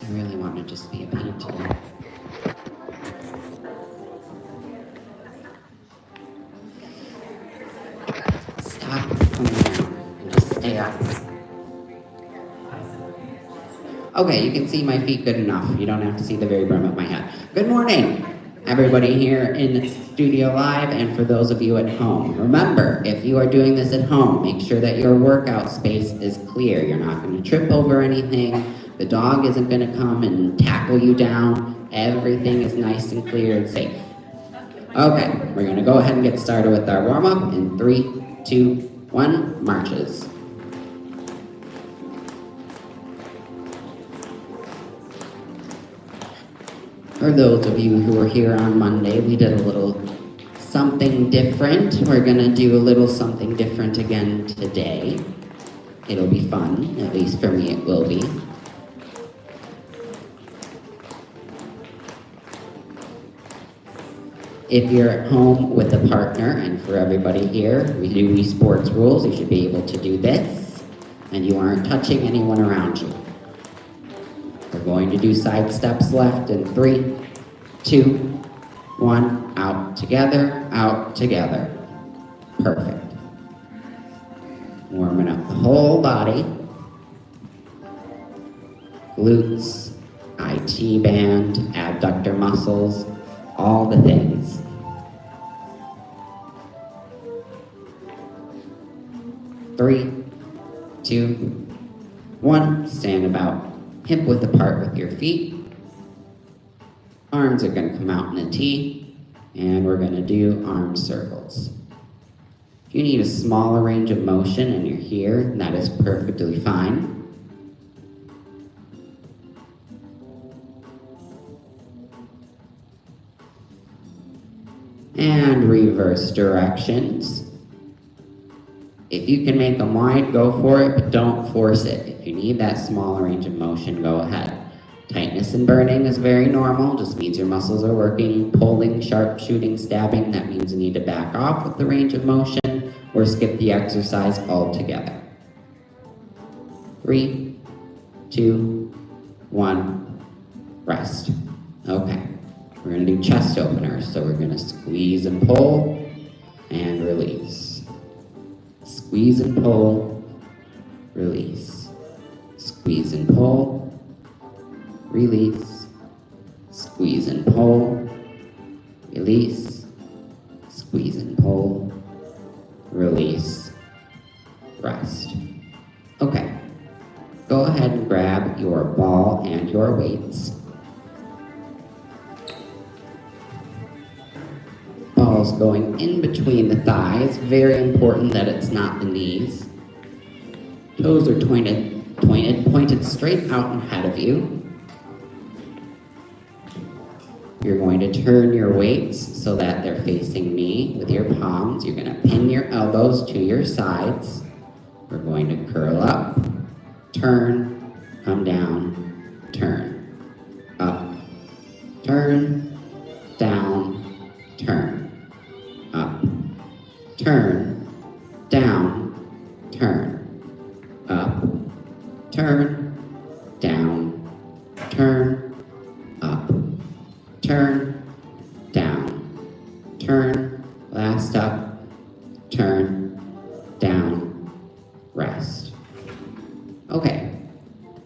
I really want to just be a pain today. Stop coming down and just stay up. Okay, you can see my feet good enough. You don't have to see the very brim of my head. Good morning, everybody here in Studio Live, and for those of you at home. Remember, if you are doing this at home, make sure that your workout space is clear. You're not going to trip over anything. The dog isn't going to come and tackle you down. Everything is nice and clear and safe. Okay, we're going to go ahead and get started with our warm-up in 3, 2, 1, marches. For those of you who were here on Monday, we did a little something different. We're gonna do a little something different again today. It'll be fun, at least for me it will be. If you're at home with a partner, and for everybody here, we do Wii Sports rules, you should be able to do this, and you aren't touching anyone around you. We're going to do side steps left in 3, 2, 1, out together, out together. Perfect. Warming up the whole body. Glutes, IT band, abductor muscles, all the things. Three, 2, 1, stand about hip width apart with your feet. Arms are going to come out in a T, and we're going to do arm circles. If you need a smaller range of motion and you're here, that is perfectly fine. And reverse directions. If you can make them wide, go for it, but don't force it. If you need that smaller range of motion, go ahead. Tightness and burning is very normal, just means your muscles are working, pulling, sharp shooting, stabbing. That means you need to back off with the range of motion or skip the exercise altogether. 3, 2, 1, rest. Okay, we're gonna do chest openers. So we're gonna squeeze and pull and release. Squeeze and pull, release. Squeeze and pull, release. Squeeze and pull, release. Squeeze and pull, release. Rest. Okay, go ahead and grab your ball and your weights. Ball's going in between the thighs. Very important that it's not the knees. Toes are pointed straight out ahead of you. You're going to turn your weights so that they're facing me with your palms. You're going to pin your elbows to your sides. We're going to curl up, turn, come down, turn, up, turn, down, turn. Up, turn, down, turn, up, turn, down, turn, up, turn, down, turn, last up, turn, down, rest. Okay,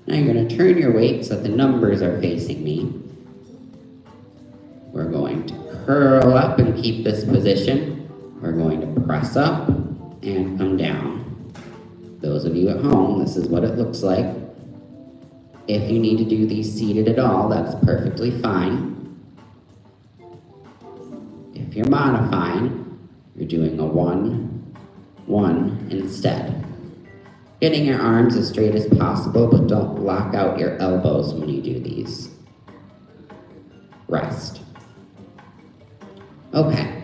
now you're going to turn your weight so that the numbers are facing me. We're going to curl up and keep this position. We're going to press up and come down. Those of you at home, this is what it looks like. If you need to do these seated at all, that's perfectly fine. If you're modifying, you're doing a 1, 1 instead. Getting your arms as straight as possible, but don't lock out your elbows when you do these. Rest. Okay,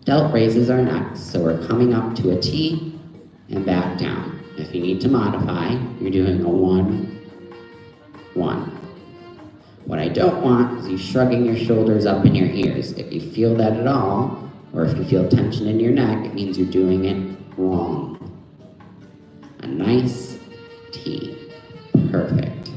delt raises are next, so we're coming up to a T and back down. If you need to modify, you're doing a 1, 1. What I don't want is you shrugging your shoulders up in your ears. If you feel that at all, or if you feel tension in your neck, it means you're doing it wrong. A nice T. Perfect.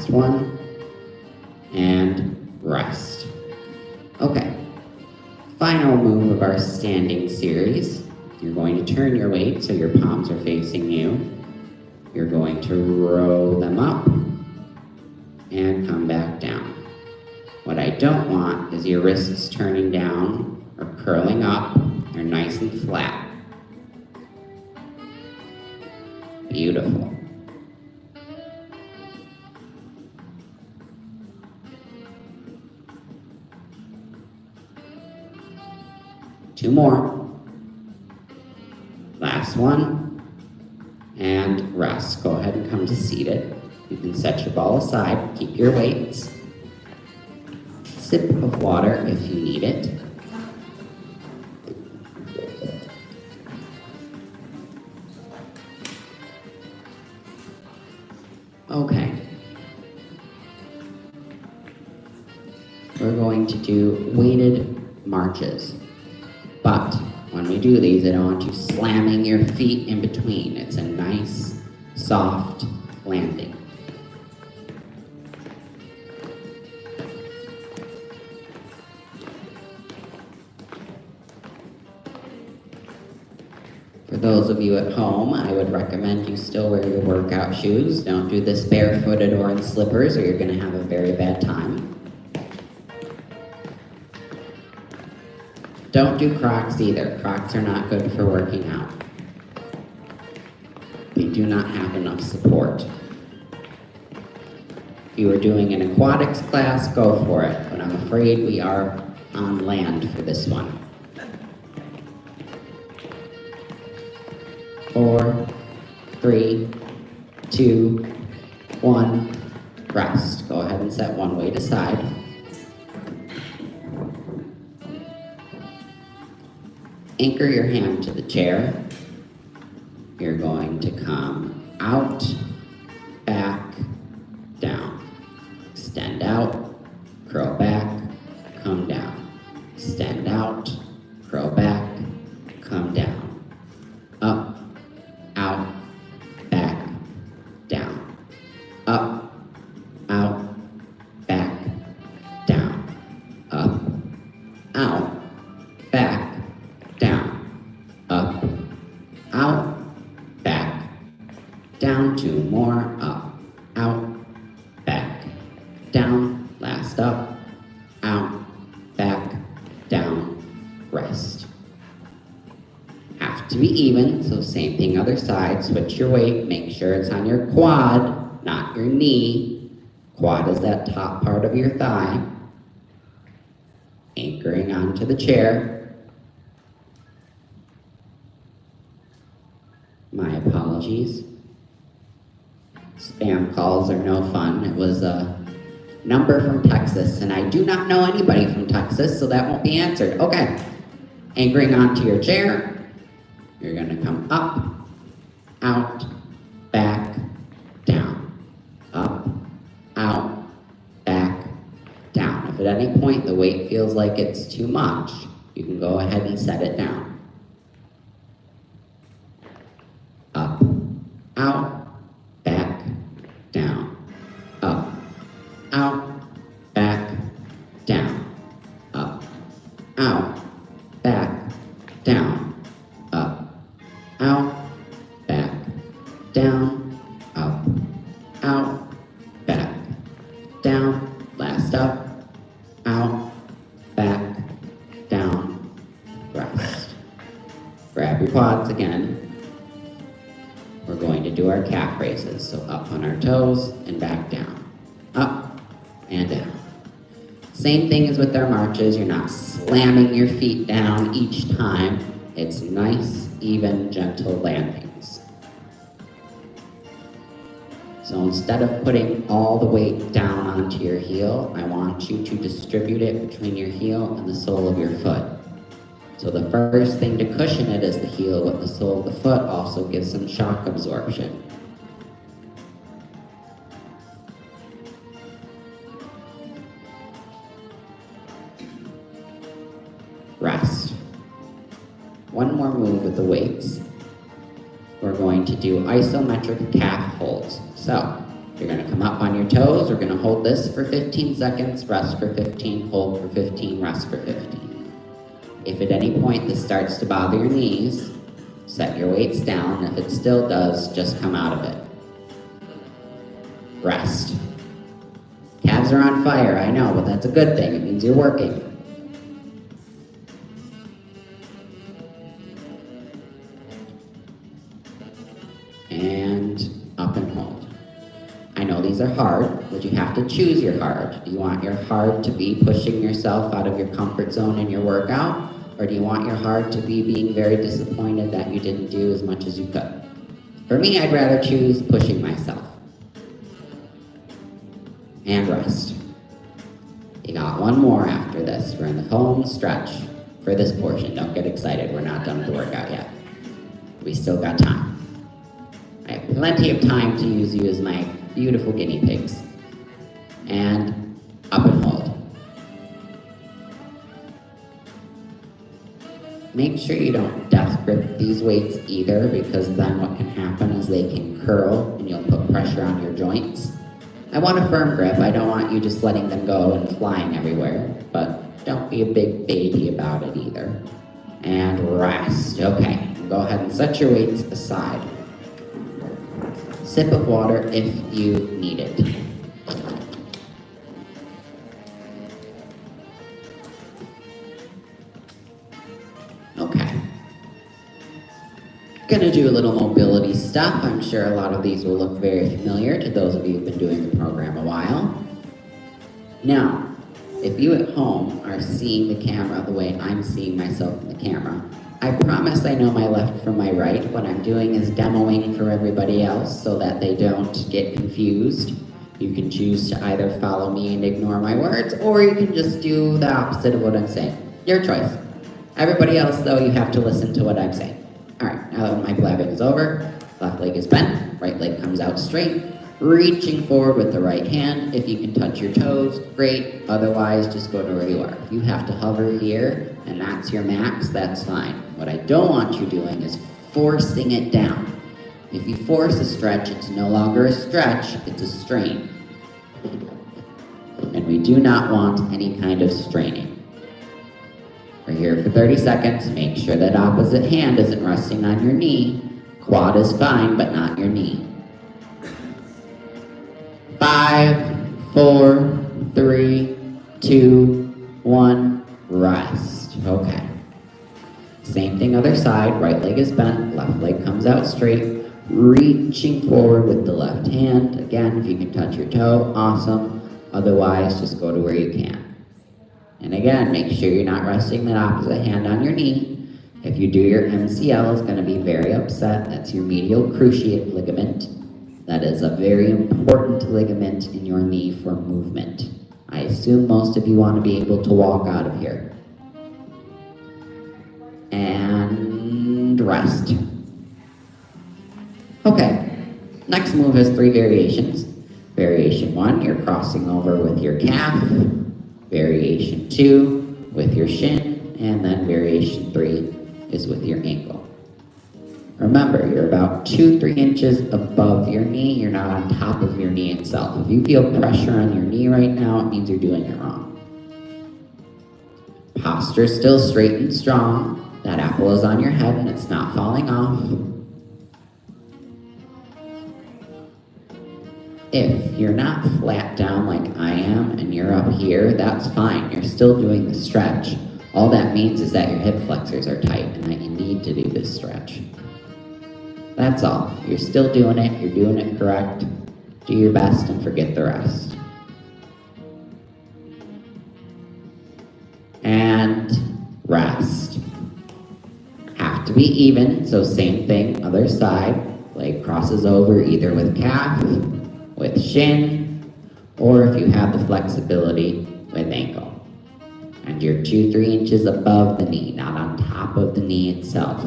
Last one. And rest. Okay. Final move of our standing series. You're going to turn your weight so your palms are facing you. You're going to row them up and come back down. What I don't want is your wrists turning down or curling up. They're nice and flat. Beautiful. Two more. Last one. And rest. Go ahead and come to seated. You can set your ball aside. Keep your weights. Sip of water if you need it. Okay. We're going to do weighted marches. But when we do these, I don't want you slamming your feet in between. It's a nice, soft landing. For those of you at home, I would recommend you still wear your workout shoes. Don't do this barefooted or in slippers or you're going to have a very bad time. Don't do Crocs either. Crocs are not good for working out. They do not have enough support. If you are doing an aquatics class, go for it, but I'm afraid we are on land for this one. 4, 3, 2, 1, rest. Go ahead and set one weight aside. Anchor your hand to the chair. You're going to come out, back, down. Extend out, curl back, come down. Extend out, curl back, come down. Up, out, back, down. Up, out, back, down. Up, out, back, down. Up, out, back, down. Two more. Up, out, back, down. Last up, out, back, down. Rest. Have to be even, so same thing other side. Switch your weight, make sure it's on your quad, not your knee. Quad is that top part of your thigh. Anchoring onto the chair. My apologies. Spam calls are no fun. It was a number from Texas, and I do not know anybody from Texas, so that won't be answered. Okay. Anchoring onto your chair. You're going to come up, out, back, down. Up, out, back, down. If at any point the weight feels like it's too much, you can go ahead and set it down. Up, out, back, down. Up, out, back, down. Up, out, back, down. Up, out, back, down. Up, out, back, down. Last up, out, back, down. Rest. Grab your quads again. We're going to do our calf raises. So up on our toes and back down. Up and down. Same thing as with our marches. You're not slamming your feet down each time. It's nice, even, gentle landings. So instead of putting all the weight down onto your heel, I want you to distribute it between your heel and the sole of your foot. So the first thing to cushion it is the heel, but the sole of the foot also gives some shock absorption. Rest. One more move with the weights. We're going to do isometric calf holds. So You're gonna come up on your toes. We're gonna hold this for 15 seconds, rest for 15, hold for 15, rest for 15. If at any point this starts to bother your knees, set your weights down. If it still does, just come out of it. Rest. Calves are on fire, I know, but that's a good thing. It means you're working. And up and hold. I know these are hard, but you have to choose your hard. Do you want your hard to be pushing yourself out of your comfort zone in your workout? Or do you want your hard to be being very disappointed that you didn't do as much as you could? For me, I'd rather choose pushing myself. And rest. You got one more after this. We're in the home stretch for this portion. Don't get excited, we're not done with the workout yet. We still got time. I have plenty of time to use you as my beautiful guinea pigs. And up and hold. Make sure you don't death grip these weights either, because then what can happen is they can curl and you'll put pressure on your joints. I want a firm grip. I don't want you just letting them go and flying everywhere, but don't be a big baby about it either. And rest. Okay, go ahead and set your weights aside. Sip of water if you need it. Okay. Gonna do a little mobility stuff. I'm sure a lot of these will look very familiar to those of you who've been doing the program a while. Now, if you at home are seeing the camera the way I'm seeing myself in the camera, I promise I know my left from my right. What I'm doing is demoing for everybody else so that they don't get confused. You can choose to either follow me and ignore my words, or you can just do the opposite of what I'm saying. Your choice. Everybody else, though, you have to listen to what I'm saying. All right, now that my blabbing is over, left leg is bent, right leg comes out straight, reaching forward with the right hand. If you can touch your toes, great. Otherwise, just go to where you are. If you have to hover here and that's your max, that's fine. What I don't want you doing is forcing it down. If you force a stretch, it's no longer a stretch, it's a strain. And we do not want any kind of straining. We're here for 30 seconds. Make sure that opposite hand isn't resting on your knee. Quad is fine, but not your knee. 5, 4, 3, 2, 1, rest. Okay. Same thing other side. Right leg is bent, left leg comes out straight. Reaching forward with the left hand. Again, if you can touch your toe, awesome. Otherwise, just go to where you can. And again, make sure you're not resting that opposite hand on your knee. If you do, your MCL is going to be very upset. That's your medial cruciate ligament. That is a very important ligament in your knee for movement. I assume most of you want to be able to walk out of here. And rest. Okay, next move has 3 variations. Variation 1, you're crossing over with your calf. Variation 2 with your shin, and then variation 3 is with your ankle. Remember, you're about 2-3 inches above your knee. You're not on top of your knee itself. If you feel pressure on your knee right now, it means you're doing it wrong. Posture still straight and strong. That apple is on your head and it's not falling off. If you're not flat down like I am and you're up here, that's fine. You're still doing the stretch. All that means is that your hip flexors are tight and that you need to do this stretch. That's all. You're still doing it. You're doing it correct. Do your best and forget the rest. And rest. Have to be even, so same thing, other side. Leg crosses over either with calf, with shin, or if you have the flexibility, with ankle. And you're 2-3 inches above the knee, not on top of the knee itself.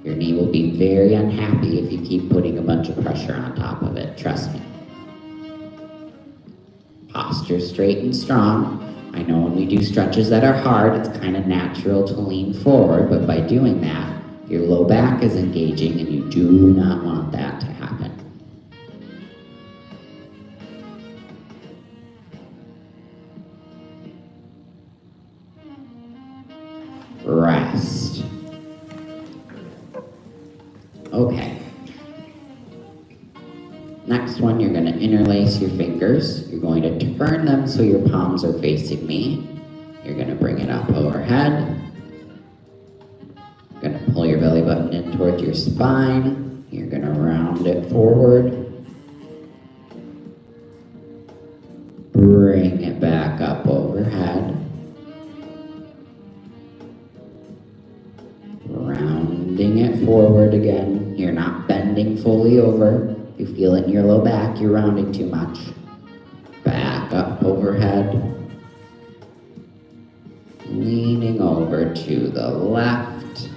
Your knee will be very unhappy if you keep putting a bunch of pressure on top of it, trust me. Posture straight and strong. I know when we do stretches that are hard, it's kind of natural to lean forward, but by doing that, your low back is engaging and you do not want that to happen. rest. Okay. Next one, you're going to interlace your fingers. You're going to turn them so your palms are facing me. You're going to bring it up overhead. You're going to pull your belly button in towards your spine. You're going to round it forward. Bring it back up overhead. Rounding it forward again. You're not bending fully over. You feel it in your low back. You're rounding too much. Back up overhead. Leaning over to the left.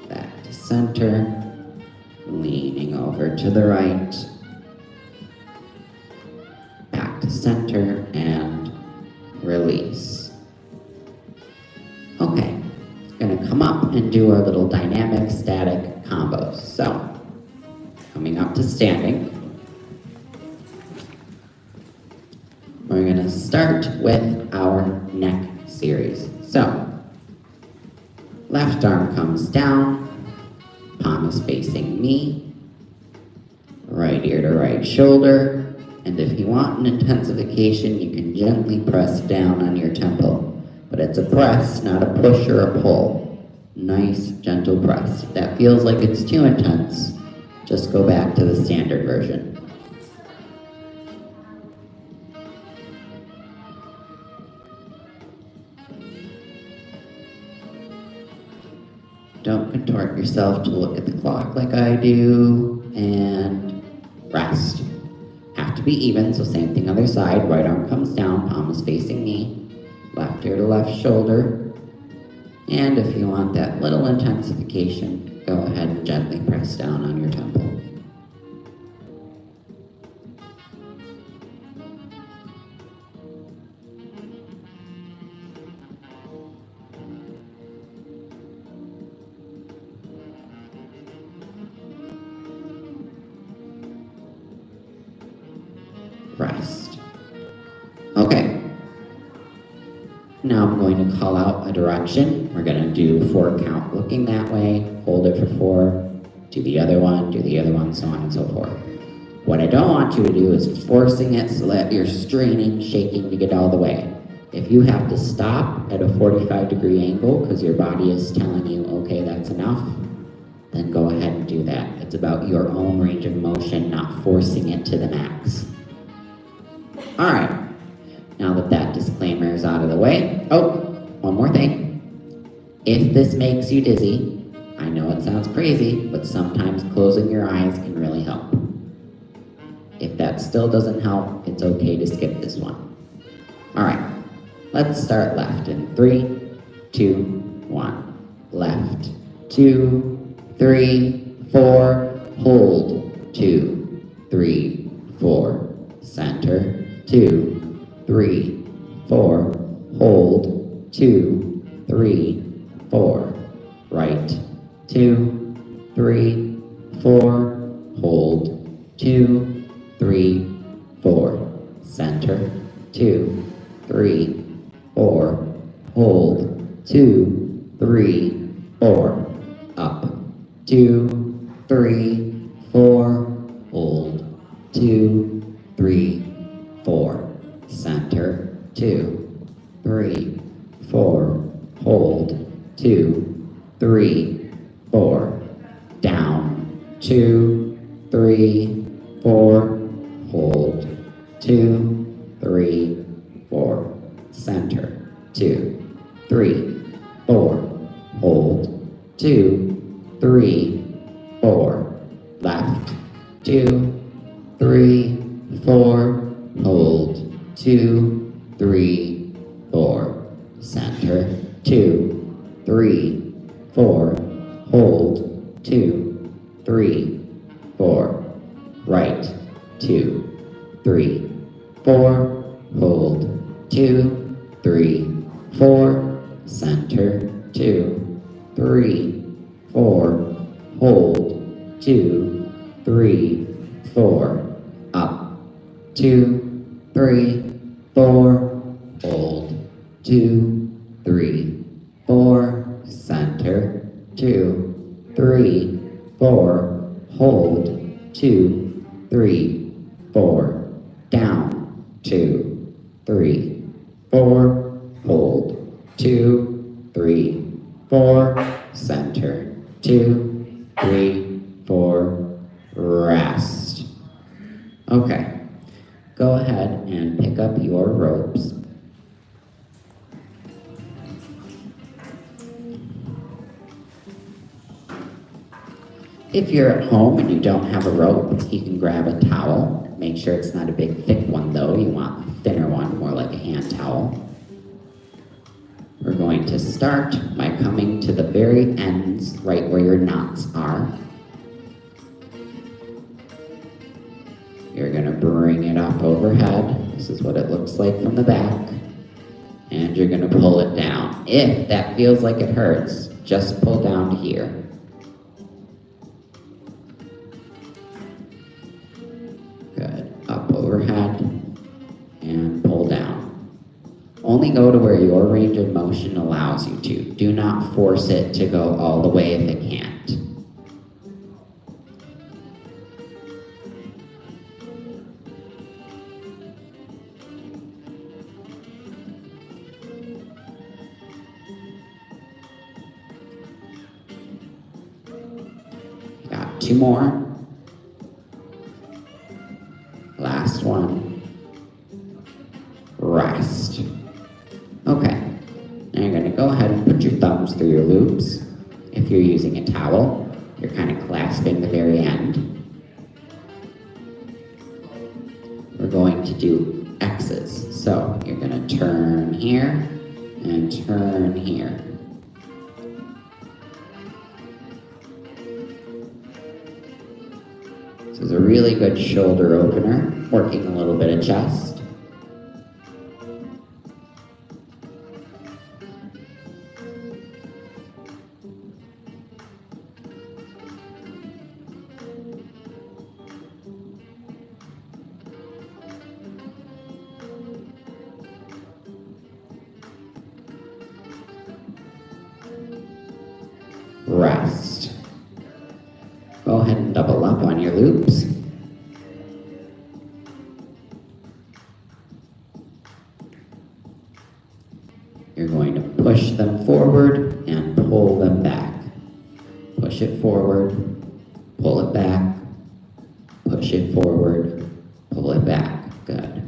Back to center. Leaning over to the right. Back to center and release. Okay, going to come up and do our little dynamic static combos. So, coming up to standing. We're going to start with our neck series. So, left arm comes down, palm is facing me, right ear to right shoulder, and if you want an intensification, you can gently press down on your temple. But it's a press, not a push or a pull. Nice, gentle press. If that feels like it's too intense, just go back to the standard version. Don't contort yourself to look at the clock like I do, and rest. Have to be even, so same thing other side. Right arm comes down, palm is facing me, left ear to left shoulder. And if you want that little intensification, go ahead and gently press down on your temple. Rest. Okay. Now I'm going to call out a direction. We're going to do 4 count looking that way, hold it for 4, do the other one, so on and so forth. What I don't want you to do is forcing it so that you're straining, shaking to get all the way. If you have to stop at a 45-degree angle because your body is telling you, okay, that's enough, then go ahead and do that. It's about your own range of motion, not forcing it to the max. All right, now that that disclaimer is out of the way, one more thing. If this makes you dizzy, I know it sounds crazy, but sometimes closing your eyes can really help. If that still doesn't help, it's okay to skip this one. All right, let's start left in 3, 2, 1. Left, 2, 3, 4, hold, 2, 3, 4, center, 2, 3, 4, hold, 2, 3, 4, right, 2, 3, 4, hold, 2, 3, 4, center, 2, 3, 4, hold, 2, 3, 4, up, 2, 3, 4, hold, 2, 3, 4, center, 2, 3, 4, hold, 2, 3, 4, down, 2, 3, 4, hold, 2, 3, 4, center, 2, 3, 4, hold, 2, 3, 4, left, 2, 3, 4, hold, 2, 3, 4, center, 2, 3, 4, hold, 2, 3, 4, right, 2, 3, 4, hold, 2, 3, 4, center, 2, 3, 4, hold, 2, 3, 4, up, 2, 3, 4, hold, 2, 3, 4, center, 2, 3, 4, hold, 2, 3, 4, down, 2, 3, 4, hold, 2, 3, 4, center, 2, 3, 4, rest. Okay, go ahead and pick up your ropes. If you're at home and you don't have a rope, you can grab a towel. Make sure it's not a big thick one though, you want a thinner one, more like a hand towel. We're going to start by coming to the very ends, right where your knots are. You're going to bring it up overhead. This is what it looks like from the back. And you're going to pull it down. If that feels like it hurts, just pull down to here. Good. Up overhead and pull down. Only go to where your range of motion allows you to. Do not force it to go all the way if it can't. Got 2 more. Last one. Rest. Okay, now you're going to go ahead and put your thumbs through your loops. If you're using a towel, you're kind of clasping the very end. We're going to do X's. So you're going to turn here and turn here. This is a really good shoulder opener, working a little bit of chest. Rest. Go ahead and double up on your loops. You're going to push them forward and pull them back. Push it forward, pull it back, push it forward, pull it back. Good.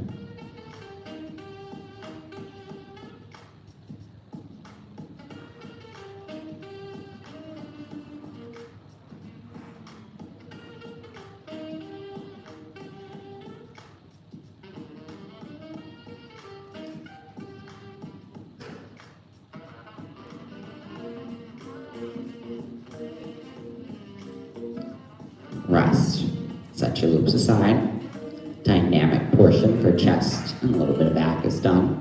Rest. Set your loops aside. Dynamic portion for chest and a little bit of back is done.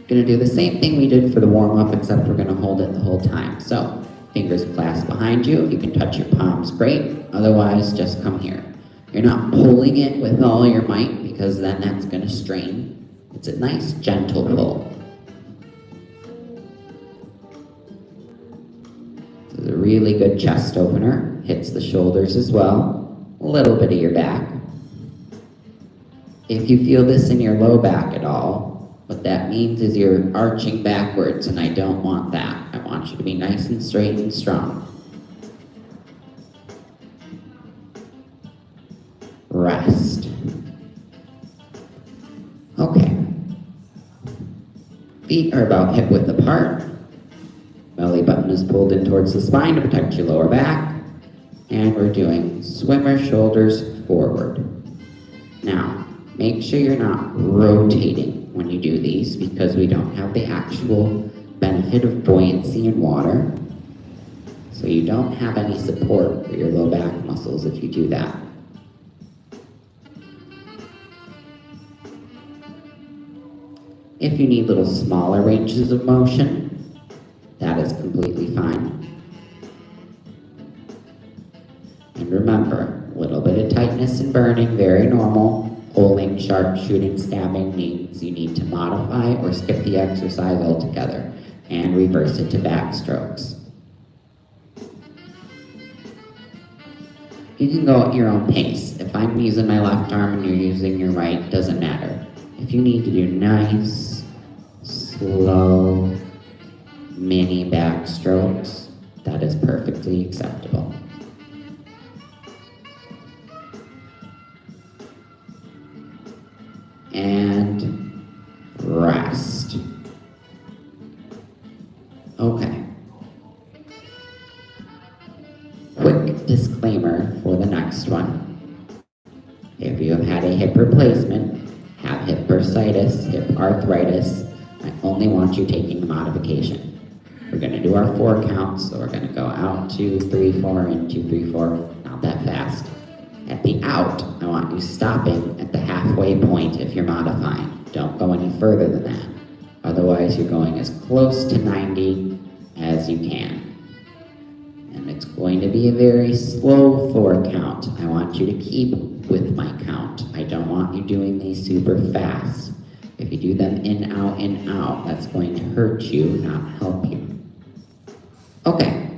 Going to do the same thing we did for the warm-up, except we're going to hold it the whole time. So, fingers clasped behind you. If you can touch your palms, great. Otherwise, just come here. You're not pulling it with all your might, because then that's going to strain. It's a nice, gentle pull. This is a really good chest opener. Hits the shoulders as well. A little bit of your back. If you feel this in your low back at all, what that means is you're arching backwards, and I don't want that. I want you to be nice and straight and strong. Rest. Okay. Feet are about hip width apart. Belly button is pulled in towards the spine to protect your lower back. And we're doing swimmer shoulders forward. Now, make sure you're not rotating when you do these, because we don't have the actual benefit of buoyancy in water. So you don't have any support for your low back muscles if you do that. If you need little smaller ranges of motion, that is completely fine. And remember, a little bit of tightness and burning, very normal. Pulling, sharp shooting, stabbing means you need to modify or skip the exercise altogether. and reverse it to backstrokes. You can go at your own pace. If I'm using my left arm and you're using your right, doesn't matter. If you need to do nice, slow, mini backstrokes, that is perfectly acceptable. And rest. Okay. Quick disclaimer for the next one. If you have had a hip replacement, have hip bursitis, hip arthritis, I only want you taking the modification. We're going to do our 4 counts, so we're going to go out 2, 3, 4, in 2, 3, 4, not that fast. At the out, I want you stopping at the halfway point if you're modifying. Don't go any further than that. Otherwise, you're going as close to 90 as you can. And it's going to be a very slow 4 count. I want you to keep with my count. I don't want you doing these super fast. If you do them in, out, that's going to hurt you, not help you. Okay.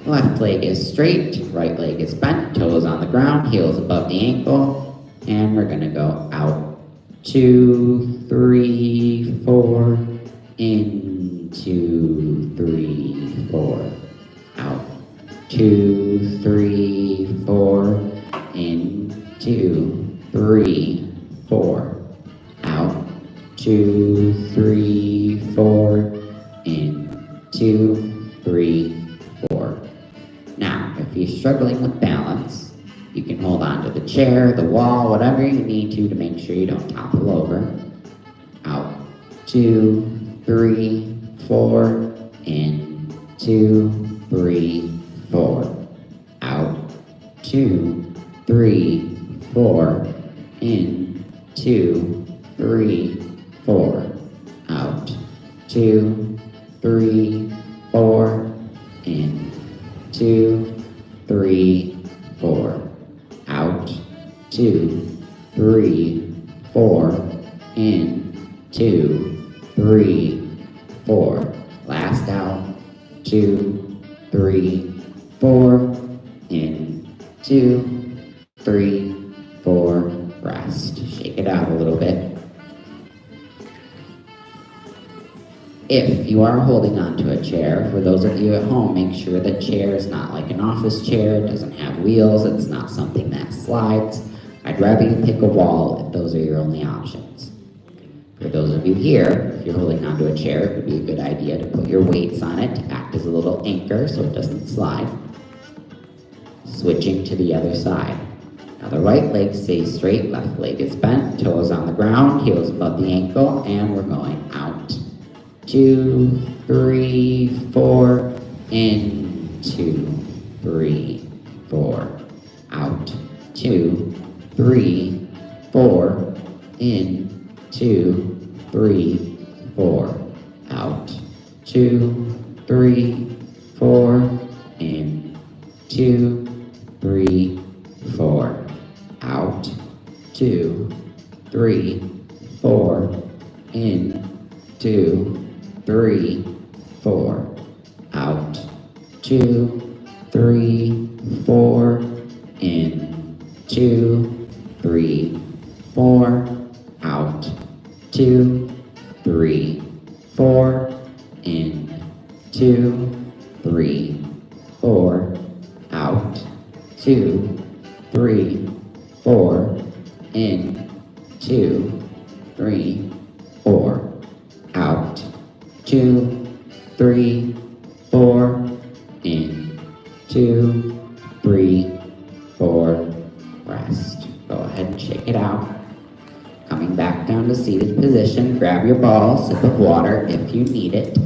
Left leg is straight, right leg is bent, toes on the ground, heels above the ankle, and we're gonna go out 2, 3, 4, in 2, 3, 4, out 2, 3, 4, in 2, 3, 4, out 2, 3, 4, in 2, 3, 4. Now, if you're struggling with balance, you can hold on to the chair, the wall, whatever you need to make sure you don't topple over. Out 2, 3, 4, in 2, 3, 4. Out 2, 3, 4, in 2, 3, 4. Out 2, 3, 4, in 2, 3, 4. Out 2, 3, 4, in 2, 3, 4. Last out 2, 3, 4, in 2, 3, 4. Rest. Shake it out a little bit. If you are holding onto a chair, for those of you at home, make sure the chair is not like an office chair, it doesn't have wheels, it's not something that slides. I'd rather you pick a wall if those are your only options. For those of you here, if you're holding onto a chair, it would be a good idea to put your weights on it to act as a little anchor so it doesn't slide. Switching to the other side. Now the right leg stays straight, left leg is bent, toes on the ground, heels above the ankle, and we're going out. 2, 3, 4, in 2, 3, 4. Out 2, 3, 4, in 2, 3, 4. Out 2, 3, 4, in 2, 3, 4. Out 2, 3, 4, in 2, 3, 4. Out 2, 3, 4, in 2, 3, 4. Out 2, 3, 4, in 2, 3, 4. Out 2, 3, 4, in 2, 3, 4. Out 2, 3, 4, in 2, 3, 4. Rest. Go ahead and shake it out. Coming back down to seated position, grab your ball, sip of water if you need it.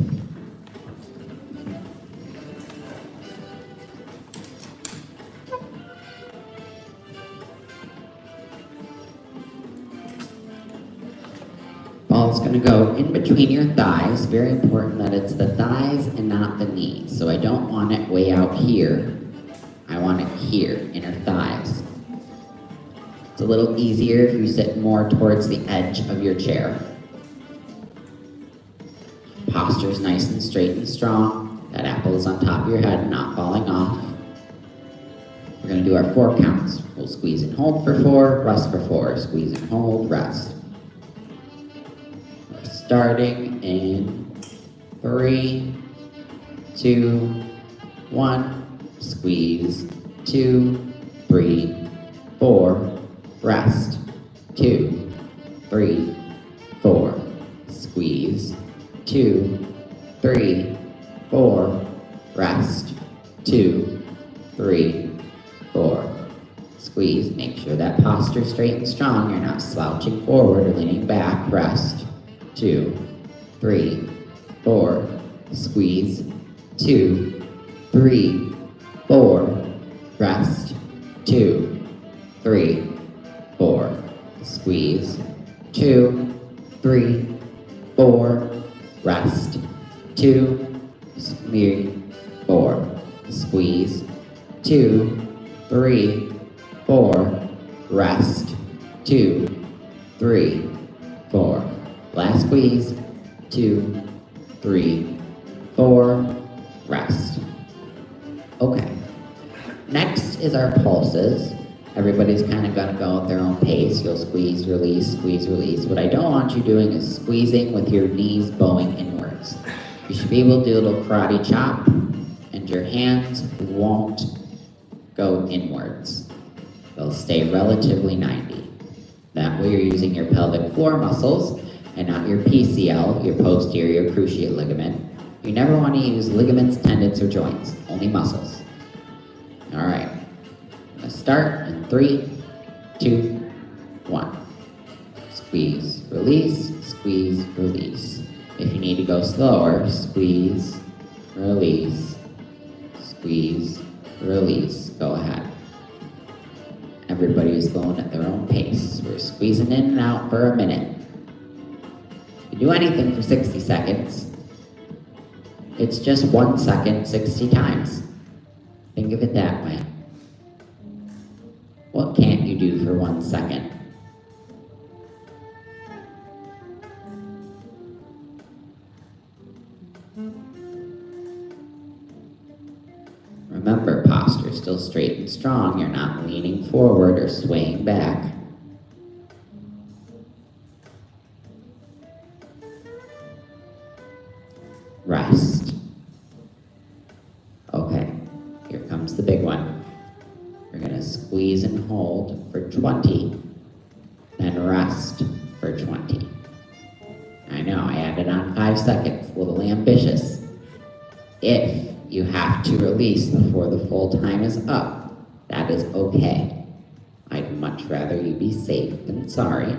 Ball's going to go in between your thighs. Very important that it's the thighs and not the knees. So I don't want it way out here. I want it here, inner thighs. It's a little easier if you sit more towards the edge of your chair. posture's nice and straight and strong. That apple is on top of your head, not falling off. We're going to do our 4 counts. We'll squeeze and hold for 4, rest for 4. Squeeze and hold, rest. We're starting in 3, 2, 1. Squeeze, 2, 3, 4. Rest, 2, 3, 4. Squeeze, 2, 3, 4. Rest, 2, 3, 4. Squeeze. Make sure that posture's straight and strong. You're not slouching forward or leaning back. Rest, 2, 3, 4. Squeeze, 2, 3, 4. Rest, 2, 3, 4. Squeeze, 2, 3, 4. Rest, 2, 3, 4. Squeeze, 2, 3, 4. Rest, 2, 3, 4. Last squeeze, 2, 3, 4. Rest. Okay. Next is our pulses. Everybody's kind of going to go at their own pace. You'll squeeze, release, squeeze, release. What I don't want you doing is squeezing with your knees bowing inwards. You should be able to do a little karate chop, and your hands won't go inwards. They'll stay relatively 90. That way you're using your pelvic floor muscles and not your PCL, your posterior cruciate ligament. You never want to use ligaments, tendons, or joints, only muscles. All right. Let's start in 3, 2, 1. Squeeze, release, squeeze, release. If you need to go slower, squeeze, release, squeeze, release. Go ahead. Everybody is going at their own pace. We're squeezing in and out for a minute. If you do anything for 60 seconds, it's just 1 second, 60 times. Think of it that way. What can't you do for 1 second? Remember, posture is still straight and strong. You're not leaning forward or swaying back. Rest. Okay, here comes the big one. We're going to squeeze and hold for 20, then rest for 20. I know, I added on 5 seconds, a little ambitious. If you have to release before the full time is up, that is okay. I'd much rather you be safe than sorry.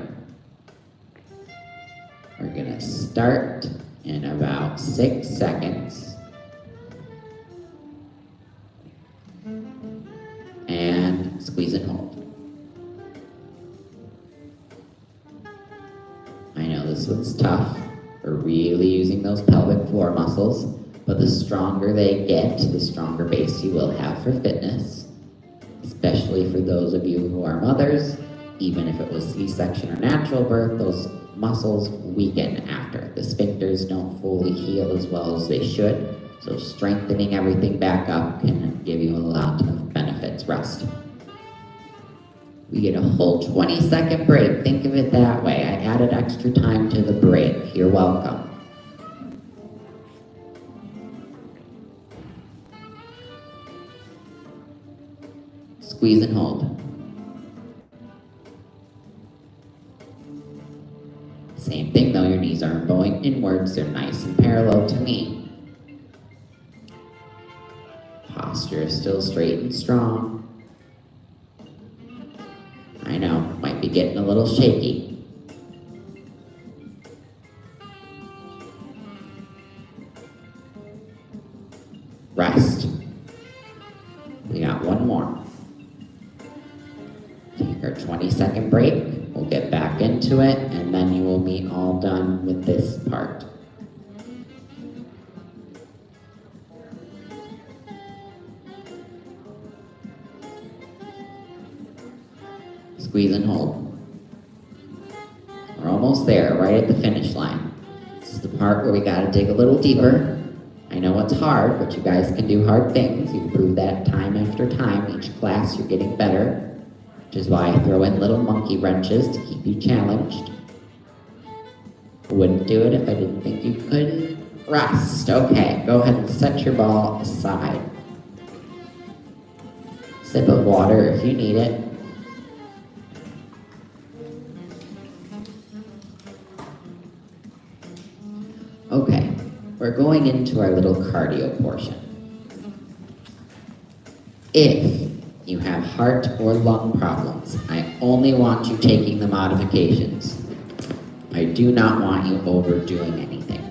We're going to start in about 6 seconds. And squeeze and hold. I know this one's tough. We're really using those pelvic floor muscles, but the stronger they get, the stronger base you will have for fitness, especially for those of you who are mothers. Even if it was C-section or natural birth, those muscles weaken after. The sphincters don't fully heal as well as they should, so strengthening everything back up can give you a lot of benefits. Rest. We get a whole 20-second break. Think of it that way. I added extra time to the break. You're welcome. Squeeze and hold. Same thing though, your knees aren't bowing inwards. They're nice and parallel to me. Posture is still straight and strong. I know, might be getting a little shaky. Rest. We got one more. Take our 20-second break. We'll get back into it, and then you will be all done with this part. Squeeze and hold. We're almost there, right at the finish line. This is the part where we gotta dig a little deeper. I know it's hard, but you guys can do hard things. You've proved that time after time. Each class you're getting better, which is why I throw in little monkey wrenches to keep you challenged. Wouldn't do it if I didn't think you couldn't. Rest. Okay, go ahead and set your ball aside. Sip of water if you need it. Okay, we're going into our little cardio portion. If you have heart or lung problems, I only want you taking the modifications. I do not want you overdoing anything.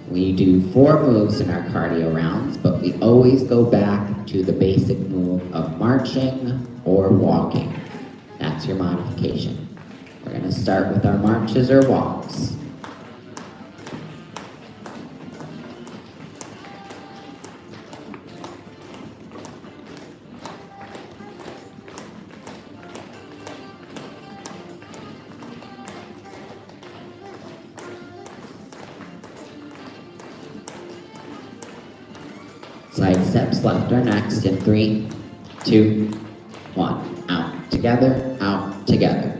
We do 4 moves in our cardio rounds, but we always go back to the basic move of marching or walking. That's your modification. We're going to start with our marches or walks. Side steps left are next in 3, 2, 1. Out, together, out, together.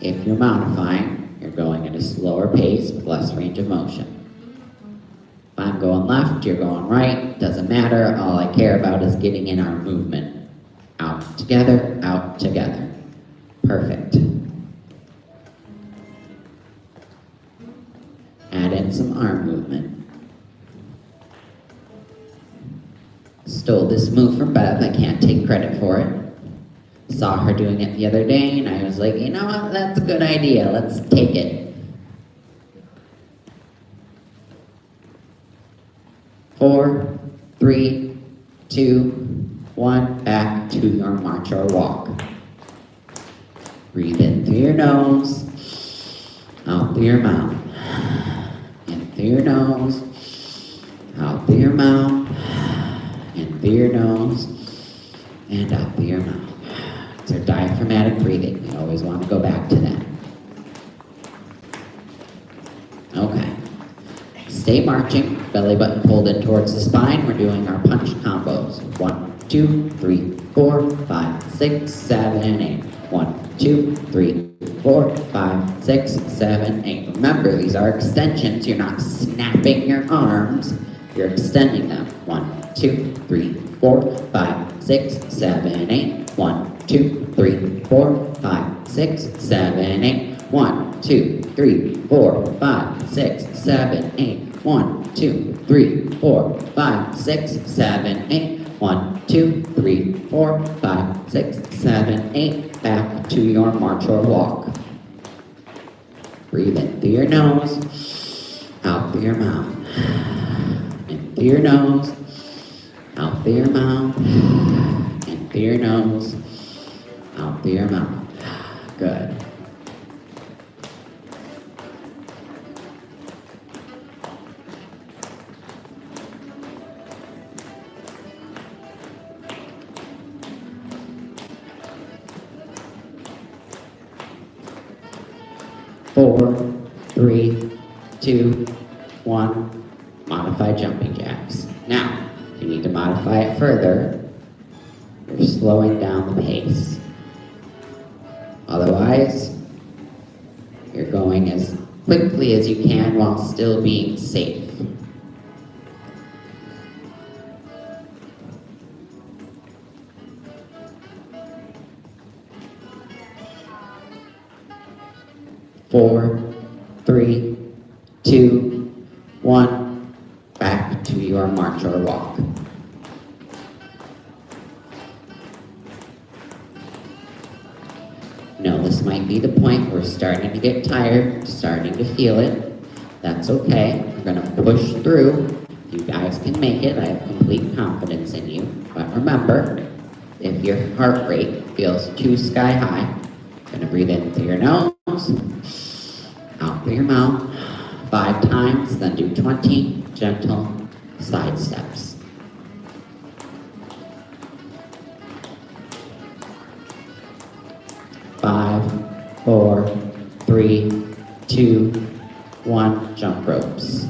If you're modifying, you're going at a slower pace with less range of motion. If I'm going left, you're going right, doesn't matter. All I care about is getting in our movement. Out, together, out, together. Perfect. Add in some arm movement. Stole this move from Bev, I can't take credit for it. Saw her doing it the other day and I was like, you know what, that's a good idea, let's take it. 4, 3, 2, 1, back to your march or walk. Breathe in through your nose, out through your mouth. In through your nose, out through your mouth. In through your nose, and out through your mouth. It's our diaphragmatic breathing. You always want to go back to that. Okay. Stay marching. Belly button pulled in towards the spine. We're doing our punch combos. 1, 2, 3, 4, 5, 6, 7, 8. 1, 2, 3, 4, 5, 6, 7, 8. Remember, these are extensions. You're not snapping your arms. You're extending them. 1, 2, 3, 4, 5, 6, 7, 8. 1, 2, 3, 4, 5, 6, 7, 8. 1, 2, 3, 4, 5, 6, 7, 8. 1, 2, 3, 4, 5, 6, 7, 8. 1, 2, 3, 4, 5, 6, 7, 8. Back to your march or walk. Breathe in through your nose, out through your mouth. In through your nose, out through your mouth. In through your nose, out through your mouth. Good. Four, 3, 2, 1. Modify jumping jacks. Now, if you need to modify it further, you're slowing down the pace. Otherwise, you're going as quickly as you can while still being safe. Four, 3, 2, 1. Back to your march or walk. Now this might be the point where we're starting to get tired, starting to feel it. That's okay. We're going to push through. You guys can make it. I have complete confidence in you. But remember, if your heart rate feels too sky high, you're going to breathe in through your nose, out through your mouth, 5 times, then do 20 gentle side steps. Five, 4, 3, 2, 1, jump ropes.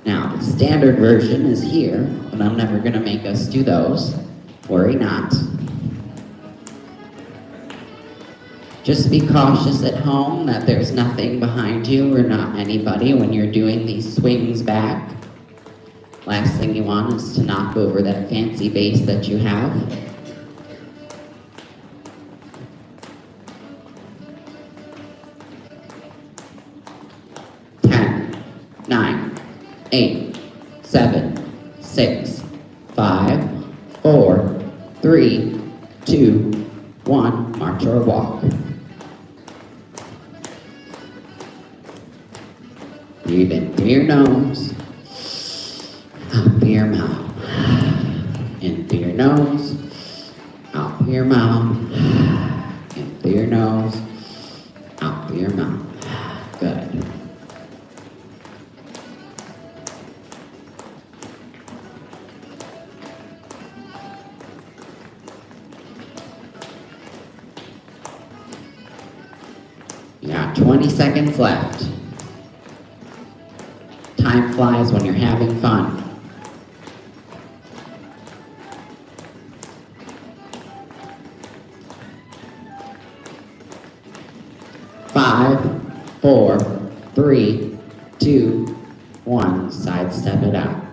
Now, the standard version is here, but I'm never gonna make us do those. Worry not. Just be cautious at home that there's nothing behind you or not anybody when you're doing these swings back. Last thing you want is to knock over that fancy base that you have. Ten, 9, 8, 7, 6, 5, 4, 3, 2, 1, march or walk. Breathe in through your nose, out through your mouth. In through your nose, out through your mouth. In through your nose, out through your mouth. Good. You got 20 seconds left. Time flies when you're having fun. 5, 4, 3, 2, 1. Sidestep it out.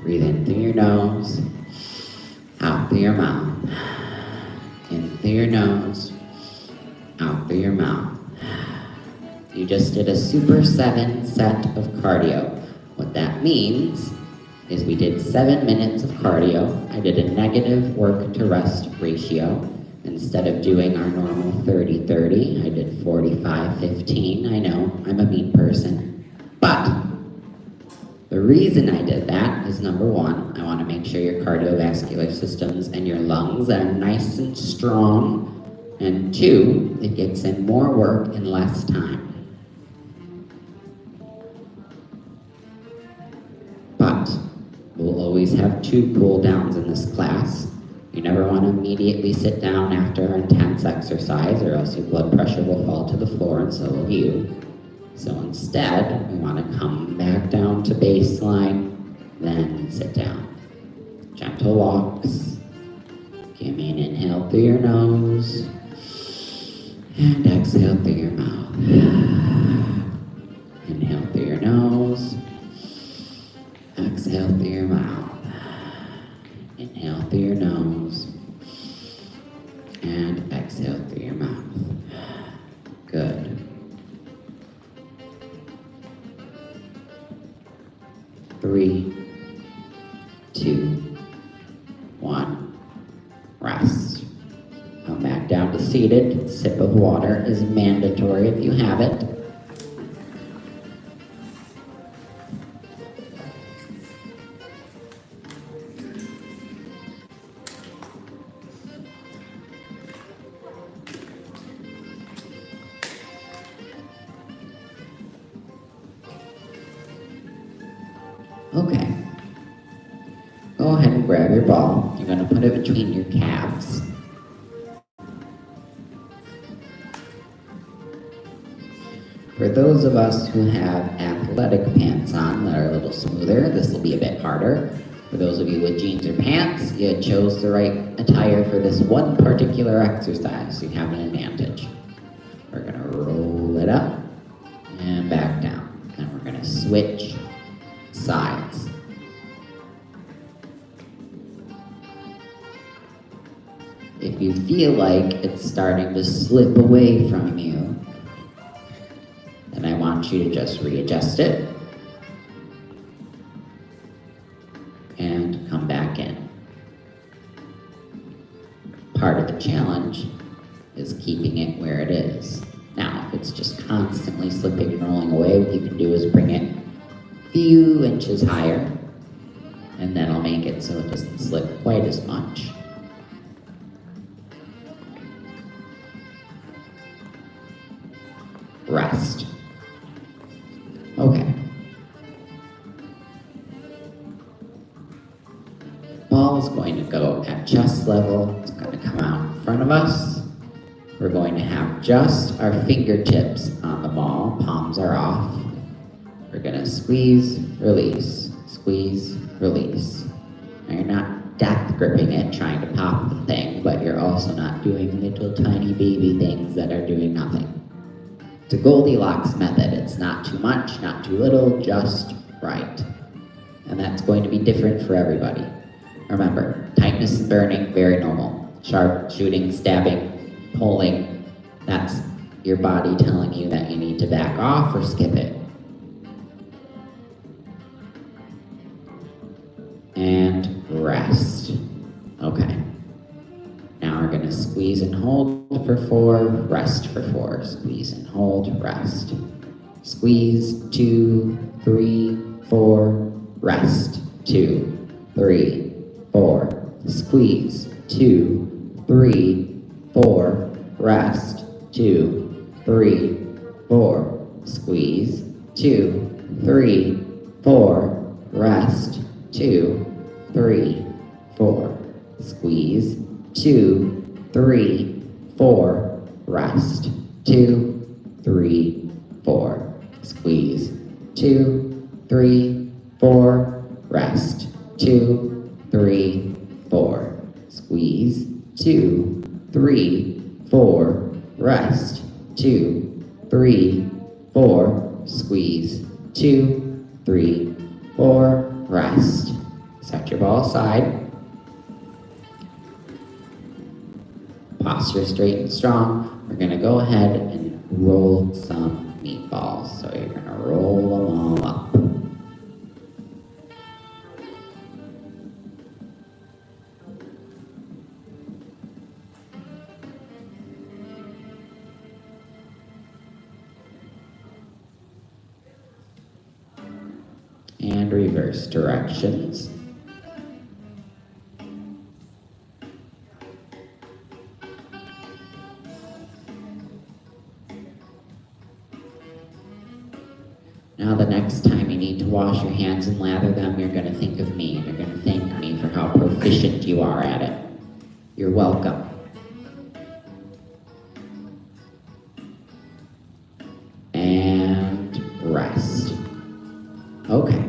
Breathe in through your nose, out through your mouth. In through your nose, out through your mouth. You just did a Super 7 set of cardio. What that means is we did 7 minutes of cardio. I did a negative work to rest ratio. Instead of doing our normal 30-30, I did 45-15. I know, I'm a mean person. But the reason I did that is number one, I want to make sure your cardiovascular systems and your lungs are nice and strong. And two, it gets in more work in less time. But we'll always have 2 cool downs in this class. You never want to immediately sit down after an intense exercise or else your blood pressure will fall to the floor and so will you. So instead, we want to come back down to baseline, then sit down. Gentle walks. Give me an inhale through your nose and exhale through your mouth. Inhale through your nose. Exhale through your mouth. Inhale through your nose. And exhale through your mouth. Good. 3, 2, 1. Rest. Come back down to seated. Sip of water is mandatory if you have it. Okay. Go ahead and grab your ball. You're going to put it between your calves. For those of us who have athletic pants on that are a little smoother, this will be a bit harder. For those of you with jeans or pants, you chose the right attire for this one particular exercise. You have an advantage. We're going to roll it up and back down. And we're going to switch sides. If you feel like it's starting to slip away from you, then I want you to just readjust it and come back in. Part of the challenge is keeping it where it is. Now, if it's just constantly slipping and rolling away, what you can do is bring it a few inches higher, and that'll make it so it doesn't slip quite as much. Rest. Okay. Ball is going to go at chest level. It's going of us. We're going to have just our fingertips on the ball, palms are off. We're gonna squeeze, release, squeeze, release. Now you're not death gripping it, trying to pop the thing, but you're also not doing little tiny baby things that are doing nothing. It's a Goldilocks method. It's not too much, not too little, just right. And that's going to be different for everybody. Remember, tightness and burning, very normal. Sharp, shooting, stabbing, pulling, that's your body telling you that you need to back off or skip it. And rest. Okay. Now we're gonna squeeze and hold for 4, rest for 4. Squeeze and hold, rest. Squeeze, 2, 3, 4, rest. 2, 3, 4. Squeeze, 2, 3, 4, rest. 2, 3, 4. Squeeze, 2, 3, 4, rest. 2, 3, 4. Squeeze, 2, 3, 4, rest. 2, 3, 4. Squeeze, 2, 3, 4, rest. 2, 3, 4. Squeeze, 2, 3, 4, rest. 2, 3, 4. Squeeze, 2, 3, 4, rest. Set your ball aside. Posture straight and strong. We're gonna go ahead and roll some meatballs. So you're gonna roll them all up. And reverse directions. Now the next time you need to wash your hands and lather them, you're going to think of me, and you're going to thank me for how proficient you are at it. You're welcome. And rest. Okay.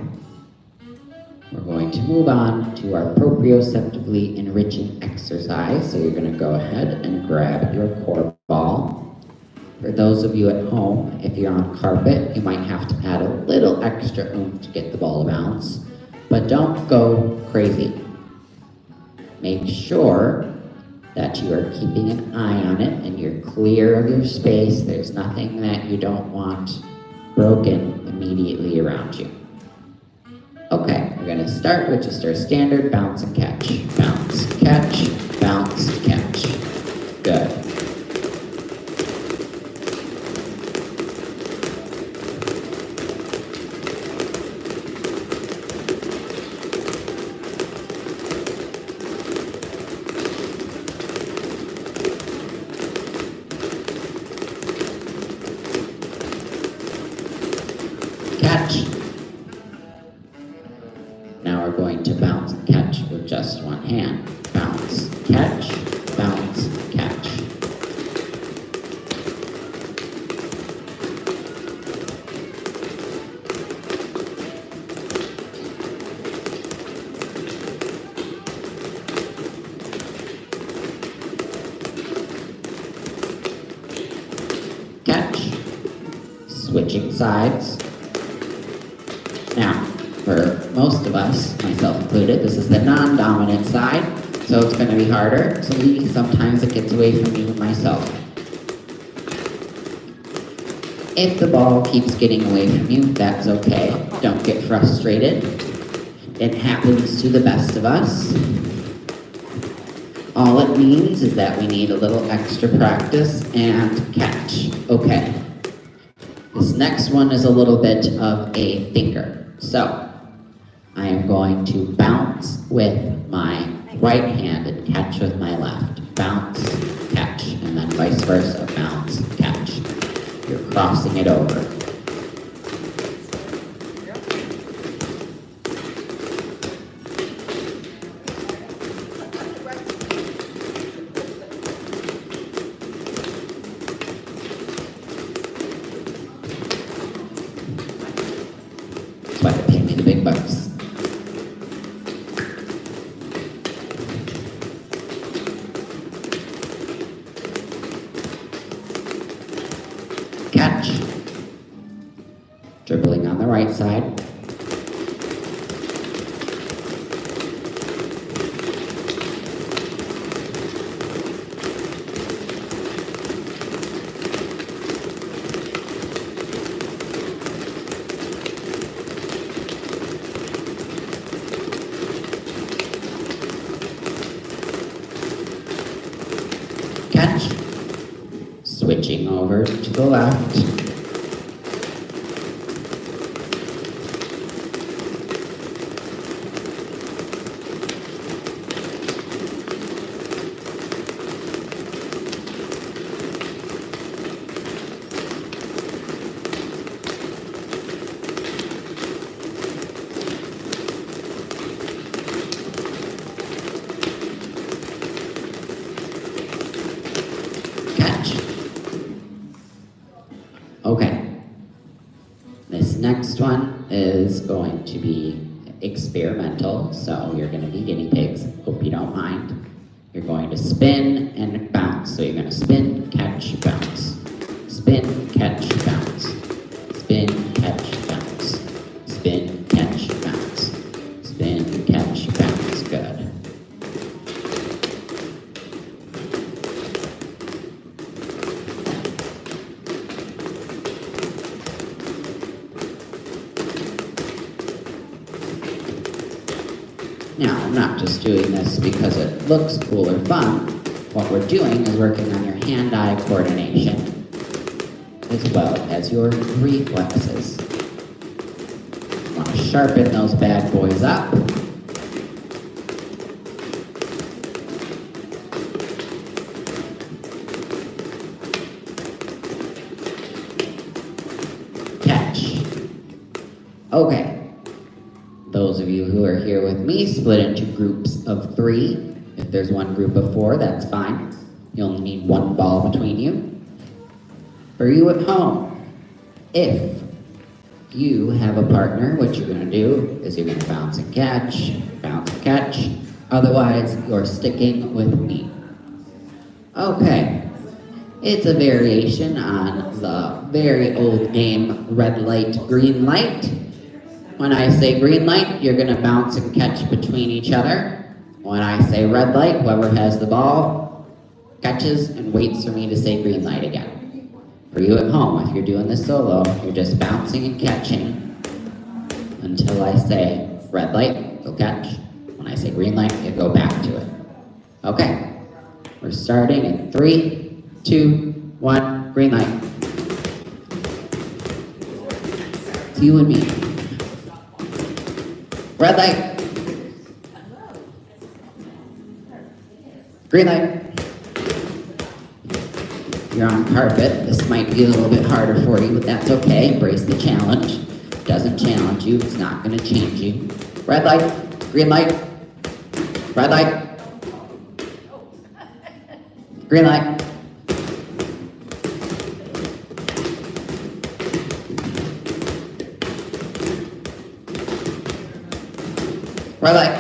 We're going to move on to our proprioceptively enriching exercise. So you're going to go ahead and grab your core ball. For those of you at home, if you're on carpet, you might have to add a little extra oomph to get the ball to bounce, but don't go crazy. Make sure that you are keeping an eye on it and you're clear of your space. There's nothing that you don't want broken immediately around you. Okay, we're gonna start with just our standard bounce and catch. Bounce, catch, bounce, catch. Good. Catch. Now we're going to bounce and catch with just one hand. Bounce, catch, bounce, catch. Catch. Switching sides. Now, for most of us, myself included, this is the non-dominant side, so it's going to be harder. So sometimes it gets away from me and myself. If the ball keeps getting away from you, that's okay. Don't get frustrated. It happens to the best of us. All it means is that we need a little extra practice and catch. Okay. This next one is a little bit of a thinker. So, I am going to bounce with my right hand and catch with my left. Bounce, catch, and then vice versa. Bounce, catch. You're crossing it over. bucks. Catch. Dribbling on the right side. Catch. Switching over to the left. Catch. Okay. This next one is going to be experimental, so you're going to be guinea pigs. Hope you don't mind. You're going to spin and bounce. So you're going to spin, catch, bounce. Spin, catch, bounce. Spin, catch, bounce. Spin, catch, bounce. Spin, catch, bounce. Good. Now, I'm not just doing this because it looks cool or fun. What we're doing is working on your hand-eye coordination as well as your reflexes. You want to sharpen those bad boys up. Catch. Okay. Those of you who are here with me, split into groups of 3. If there's one group of 4, that's fine. You only need one ball between you. For you at home, if you have a partner, what you're going to do is you're going to bounce and catch, bounce and catch. Otherwise, you're sticking with me. Okay. It's a variation on the very old game, red light, green light. When I say green light, you're going to bounce and catch between each other. When I say red light, whoever has the ball catches and waits for me to say green light again. For you at home, if you're doing this solo, you're just bouncing and catching until I say red light, you'll catch. When I say green light, you go back to it. Okay, we're starting in 3, 2, 1, green light. It's you and me. Red light. Green light. You're on carpet. This might be a little bit harder for you, but that's okay. Embrace the challenge. Doesn't challenge you. It's not going to change you. Red light. Green light. Red light. Green light. Red light.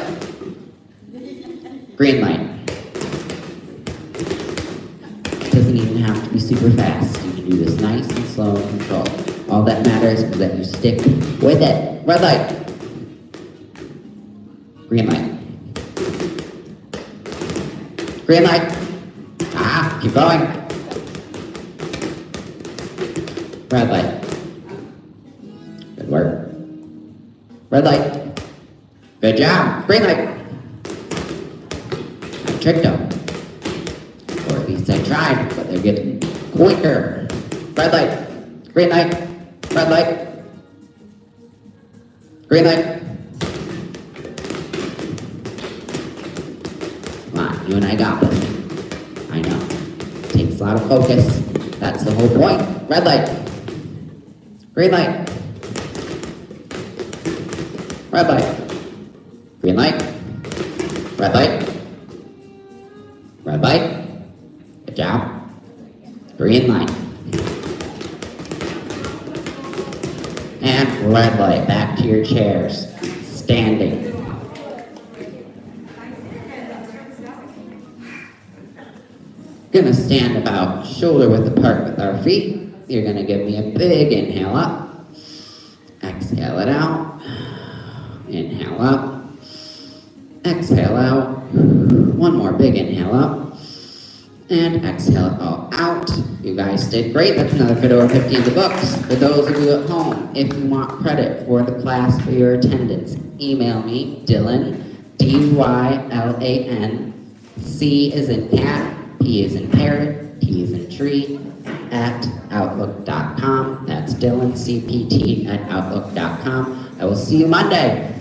Green light. It doesn't even have to be super fast. You can do this nice and slow and controlled. All that matters is that you stick with it. Red light. Green light. Green light. Ah, keep going. Red light. Good work. Red light. Good job. Green light. I tricked them. Or at least I tried, but they're getting quicker. Red light. Green light. Red light. Green light. Come on, you and I got this. I know. It takes a lot of focus. That's the whole point. Red light. Green light. Red light. Green light. Red light. Red light. Good job. Green light. And red light. Back to your chairs. standing. Gonna stand about shoulder width apart with our feet. You're gonna give me a big inhale up. Exhale it out. Inhale up. Exhale out. One more big inhale up. And exhale it all out. You guys did great. That's another Fedora 50 in the books. For those of you at home, if you want credit for the class for your attendance, email me, Dylan, D-Y-L-A-N, C is in cat, P is in parrot, T is in tree, at outlook.com. That's Dylan, CPT, at outlook.com. I will see you Monday.